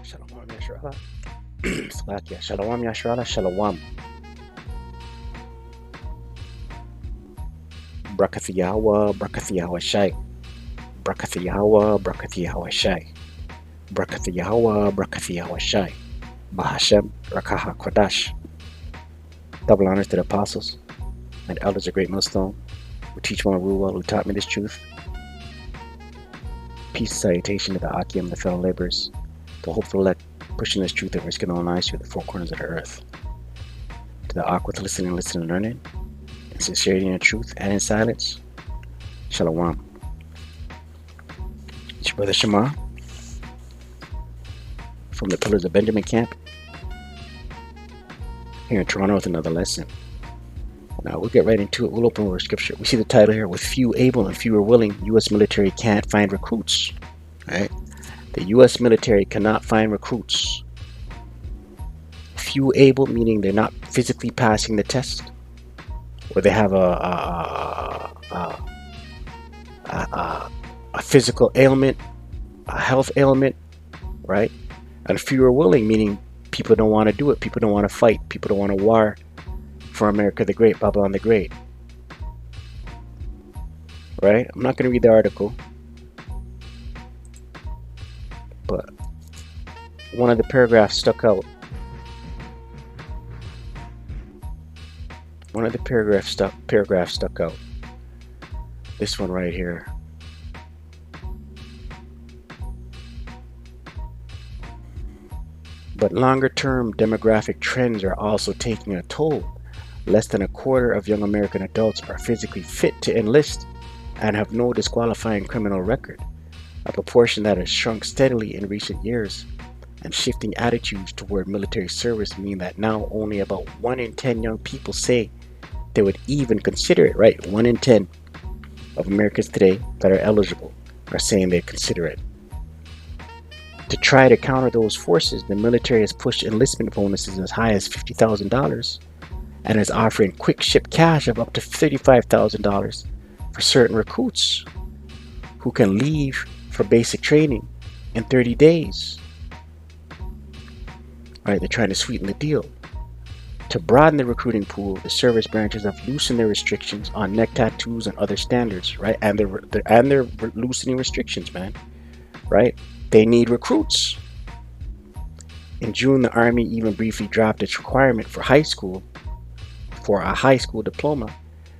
Shalom Yashrala. Slakia. Shalom Yashrala. Shalom. Brakathiyawa. Brakathiyawa Shai. Brakathiyawa. Brakathiyawa Shai. Brakathiyawa. Brakathiyawa Shai. Bahashem. Rakaha Kodash. Double honors to the apostles and elders of Great Millstone who teach one rule, who taught me this truth. Peace and salutation to the Akim, the fellow laborers, the hopeful elect pushing this truth and risking all lives through the four corners of the earth. To the awkward listening, and learning, in sincerity and in truth and in silence. Shalom. It's your brother Shema from the Pillars of Benjamin Camp here in Toronto with another lesson. Now we'll get right into it. We'll open with scripture. We see the title here: with few able and fewer willing, U.S. military can't find recruits. Right? The U.S. military cannot find recruits. Few able meaning they're not physically passing the test, or they have a physical ailment, a health ailment, right? And fewer willing meaning people don't want to do it. People don't want to fight. People don't want to war for America the Great, Babylon the Great. Right? I'm not going to read the article, but one of the paragraphs stuck out. One of the paragraphs stuck out. This one right here. But longer-term demographic trends are also taking a toll. Less than a quarter of young American adults are physically fit to enlist and have no disqualifying criminal record, a proportion that has shrunk steadily in recent years, and shifting attitudes toward military service mean that now only about 1 in 10 young people say they would even consider it, right? 1 in 10 of Americans today that are eligible are saying they consider it. To try to counter those forces, the military has pushed enlistment bonuses as high as $50,000 and is offering quick ship cash of up to $35,000 for certain recruits who can leave for basic training in 30 days. Right, they're trying to sweeten the deal. To broaden the recruiting pool, the service branches have loosened their restrictions on neck tattoos and other standards, right? And they're loosening restrictions, man. Right? They need recruits. In June, the Army even briefly dropped its requirement for a high school diploma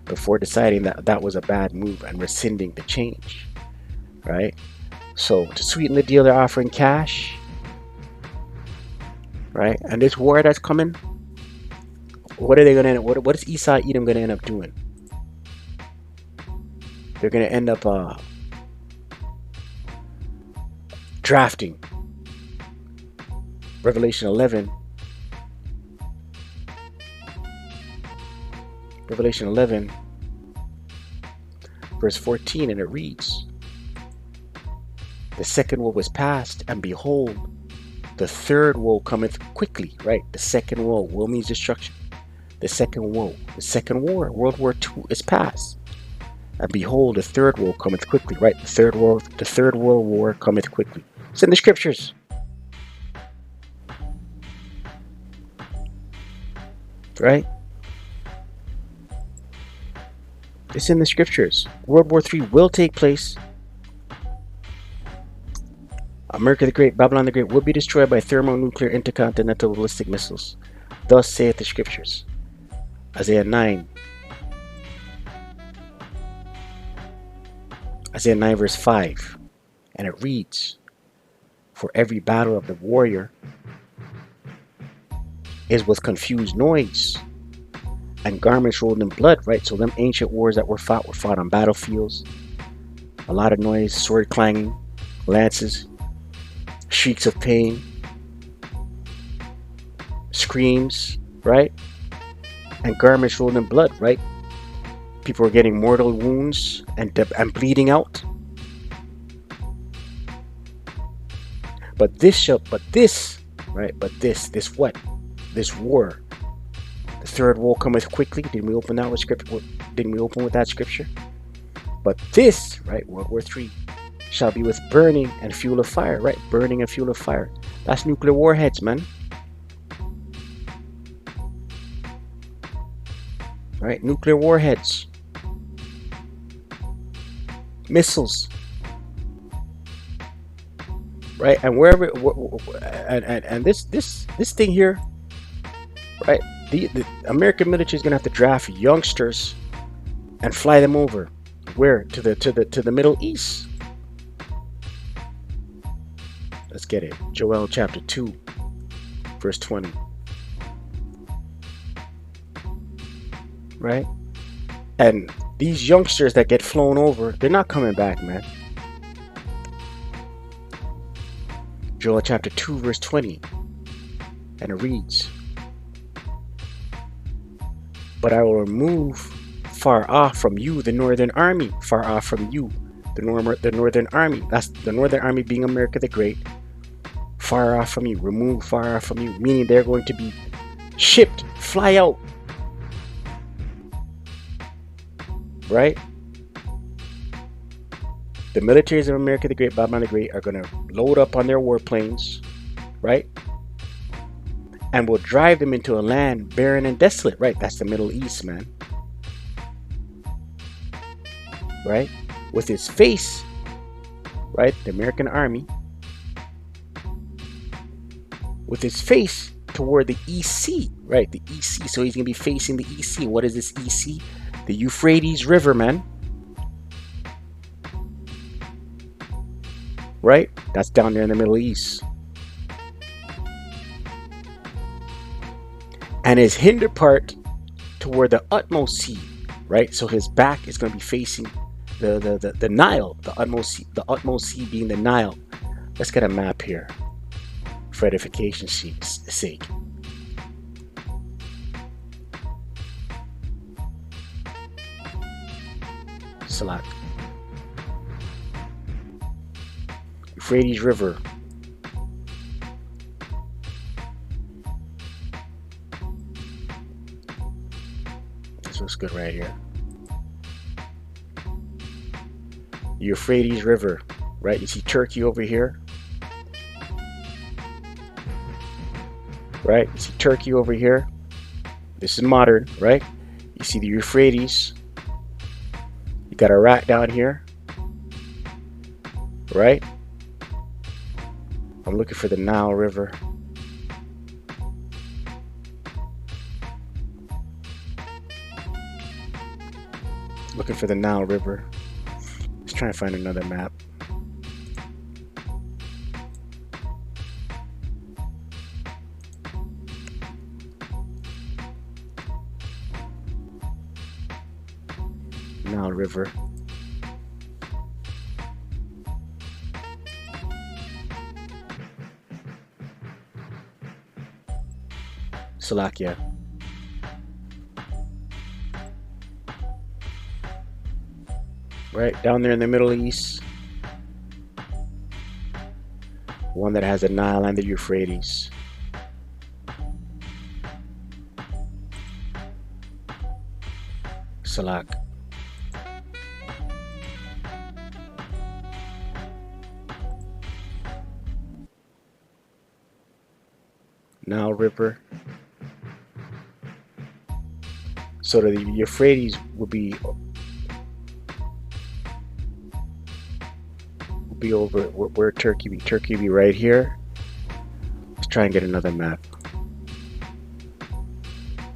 before deciding that that was a bad move and rescinding the change. Right? So to sweeten the deal, they're offering cash. Right? And this war that's coming, what are they going to end up? What is Esau Edom going to end up doing? They're going to end up drafting. Revelation 11 verse 14, and it reads, the second woe was past, and behold, the third woe cometh quickly. Right? The second woe means destruction. The second woe, the second war, World War II, is past, and behold, the third woe cometh quickly. Right? The third world war cometh quickly. It's in the scriptures. Right? It's in the scriptures. World War III will take place. America the Great, Babylon the Great will be destroyed by thermonuclear intercontinental ballistic missiles. Thus saith the scriptures. Isaiah 9 verse 5. And it reads, for every battle of the warrior is with confused noise and garments rolled in blood. Right? So them ancient wars that were fought on battlefields. A lot of noise, sword clanging, lances, shrieks of pain, screams, right? And garments rolled in blood, right? People are getting mortal wounds and bleeding out. But this war, the third woe cometh quickly. Didn't we open that with scripture? Didn't we open with that scripture? But this, right, World War III, shall be with burning and fuel of fire, right? Burning and fuel of fire. That's nuclear warheads, man. Right? Nuclear warheads, missiles, right? And wherever, and this thing here, right? The American military is gonna have to draft youngsters and fly them over, where, to the Middle East. Let's get it. Joel chapter 2, verse 20. Right? And these youngsters that get flown over, they're not coming back, man. Joel chapter 2, verse 20. And it reads, "But I will remove far off from you the northern army." Far off from you, the northern army. That's the northern army being America the Great. Far off from you. Remove far off from you. Meaning they're going to be shipped, fly out. Right? The militaries of America the Great, Babylon the Great, are going to load up on their warplanes, right? And will drive them into a land barren and desolate, right? That's the Middle East, man. Right? With his face, right? The American army, with his face toward the EC, right? The EC. So he's going to be facing the EC. What is this EC? The Euphrates River, man. Right? That's down there in the Middle East. And his hinder part toward the utmost sea, right? So his back is going to be facing the Nile, the utmost sea being the Nile. Let's get a map here for edification's sake. Select Euphrates River. This looks good right here. Euphrates River, right? You see Turkey over here, right? You see Turkey over here. This is modern, right? You see the Euphrates. You got Iraq down here, right? I'm looking for the Nile River. Looking for the Nile River. Let's try and find another map. Nile River. Slovakia. Right down there in the Middle East. One that has the Nile and the Euphrates. Salak. Nile River. So the Euphrates would be over where Turkey be. Turkey be right here. Let's try and get another map.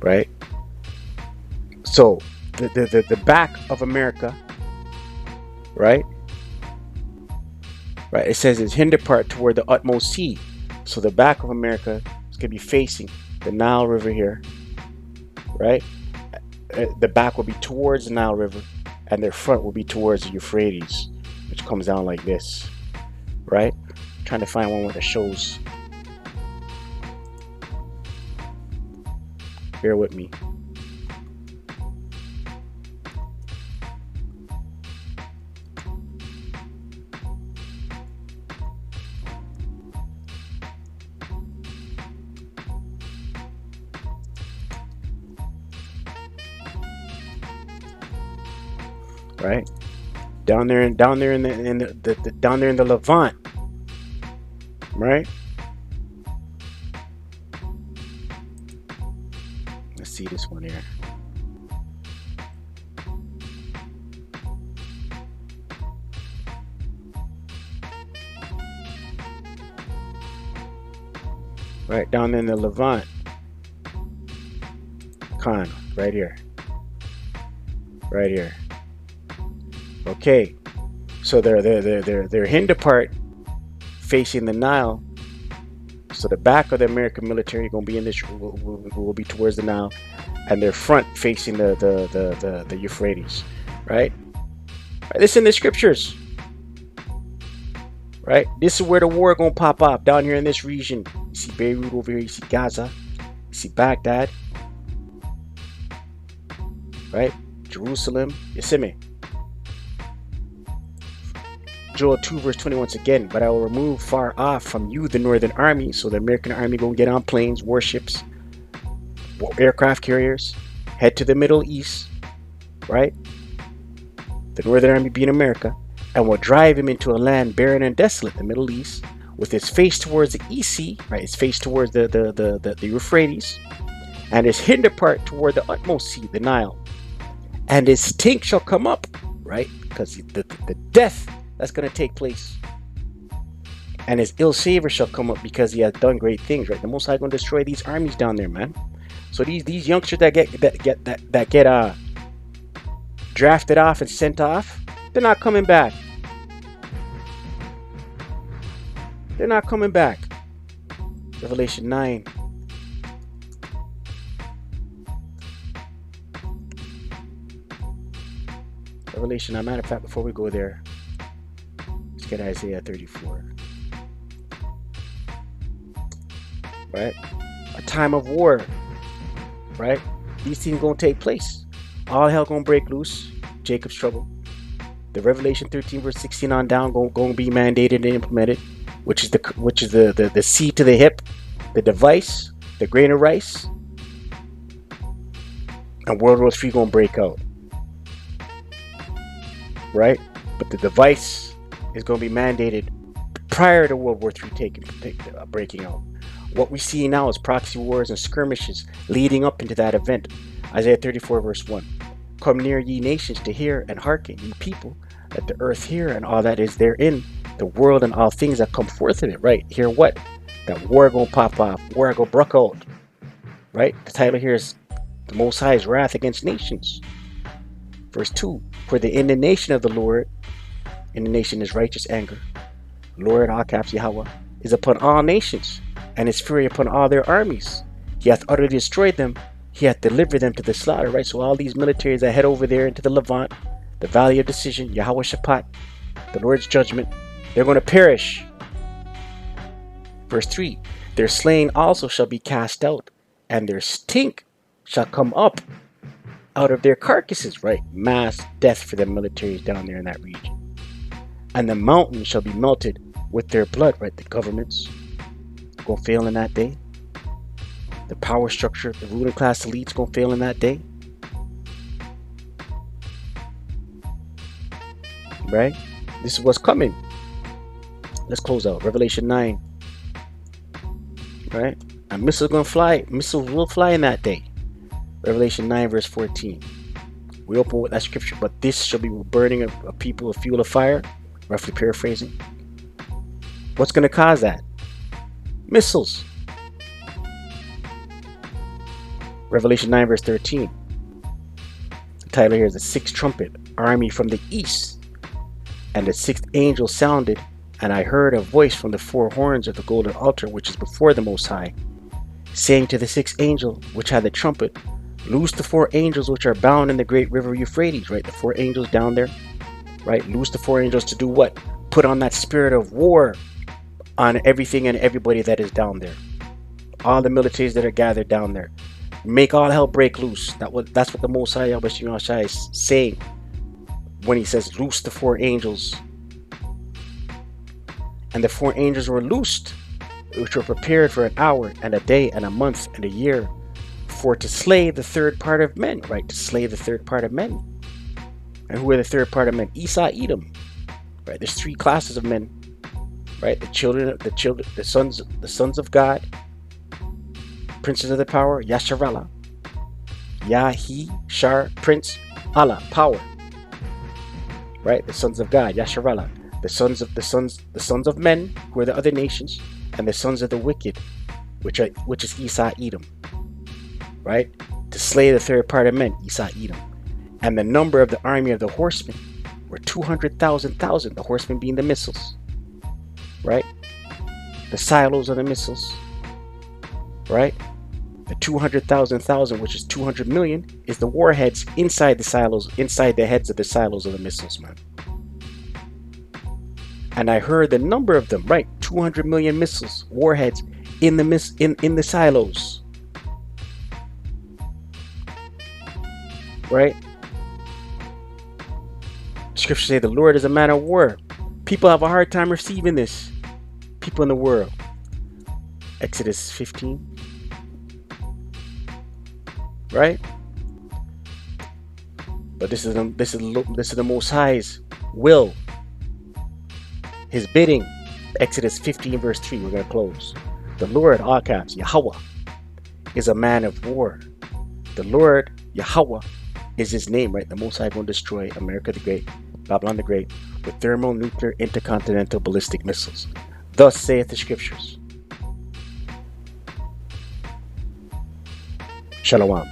Right? So the back of America, right? Right, it says its hinder part toward the utmost sea. So the back of America is gonna be facing the Nile River here, right? The back will be towards the Nile River, and their front will be towards the Euphrates, which comes down like this, right? I'm trying to find one that shows. Bear with me. Right? Down there in the Levant, right? see this one here. Right down in the Levant. Khan, right here. Right here. Okay. So their hinder part facing the Nile. So the back of the American military gonna be in this will be towards the Nile, and their front facing the Euphrates, right? This in the scriptures, right? This is where the war gonna pop up down here in this region. You see Beirut over here. You see Gaza. You see Baghdad, right? Jerusalem. You see me? Joel 2 verse 20 once again, but I will remove far off from you the northern army. So the American army gonna get on planes, warships, aircraft carriers, head to the Middle East, right? The northern army being America, and will drive him into a land barren and desolate, the Middle East, with his face towards the East Sea, right? His face towards the Euphrates, and his hinder part toward the utmost sea, the Nile. And his stink shall come up, right? Because the death that's going to take place, and his ill savor shall come up because he has done great things, right? The Most High going to destroy these armies down there, man. So these youngsters that get drafted off and sent off, they're not coming back. They're not coming back. Revelation 9. Revelation, as a matter of fact, before we go there, let's get Isaiah 34. Right? A time of war. Right? These things gonna take place. All hell gonna break loose. Jacob's trouble. The Revelation 13 verse 16 on down gonna be mandated and implemented, which is the seed to the hip, the device, the grain of rice, and World War III gonna break out. Right? But the device is going to be mandated prior to World War III breaking out. What we see now is proxy wars and skirmishes leading up into that event. Isaiah 34 verse 1. Come near ye nations to hear and hearken, ye people, let the earth hear and all that is therein, the world and all things that come forth of it. Right? Hear what? That war going to pop off. War going to break out. Right? The title here is the Most High's wrath against nations. Verse 2. For the indignation of the Lord, indignation is righteous anger, Lord, all caps Yahweh, is upon all nations, and his fury upon all their armies. He hath utterly destroyed them, he hath delivered them to the slaughter. Right? So all these militaries that head over there into the Levant, the valley of decision, Yahweh Shaphat, the Lord's judgment, they're going to perish. Verse 3. Their slain also shall be cast out, and their stink shall come up out of their carcasses, right? Mass death for the militaries down there in that region. And the mountain shall be melted with their blood, right? The governments gonna fail in that day. The power structure, the ruling class elites gonna fail in that day. Right? This is what's coming. Let's close out. Revelation 9. Right? And missiles gonna fly. Missiles will fly in that day. Revelation 9 verse 14. We open with that scripture, but this shall be burning of people a fuel of fire, roughly paraphrasing. What's going to cause that? Missiles. Revelation 9 verse 13. The title here is the sixth trumpet, army from the east. And the sixth angel sounded, and I heard a voice from the four horns of the golden altar which is before the Most High, saying to the sixth angel which had the trumpet, loose the four angels which are bound in the great river Euphrates. Right? The four angels down there. Right? Loose the four angels to do what? Put on that spirit of war on everything and everybody that is down there. All the militaries that are gathered down there. Make all hell break loose. That's what the Most High Yahweh is saying when he says loose the four angels. And the four angels were loosed, which were prepared for an hour and a day and a month and a year, for to slay the third part of men. Right? To slay the third part of men. And who are the third part of men? Esau, Edom. Right? There's three classes of men. Right? The sons of God, princes of the power, Yasharallah, Yah, He, Shar, Prince, Allah, power. Right? The sons of God, Yasharallah. The sons of men, who are the other nations, and the sons of the wicked, which is Esau, Edom. Right? To slay the third part of men, Esau, Edom. And the number of the army of the horsemen were 200,000, the horsemen being the missiles. Right? The silos of the missiles. Right? The 200,000, which is 200 million, is the warheads inside the silos, inside the heads of the silos of the missiles, man. And I heard the number of them, right? 200 million missiles, warheads in the silos. Right? Scriptures say the Lord is a man of war. People have a hard time receiving this. People in the world. Exodus 15. Right? But this is the Most High's will. His bidding. Exodus 15 verse 3. We're going to close. The Lord, all caps, Yahweh, is a man of war. The Lord, Yahweh, is his name, right? The Most High will destroy America the Great, Babylon the Great, with thermonuclear intercontinental ballistic missiles. Thus saith the Scriptures. Shalom.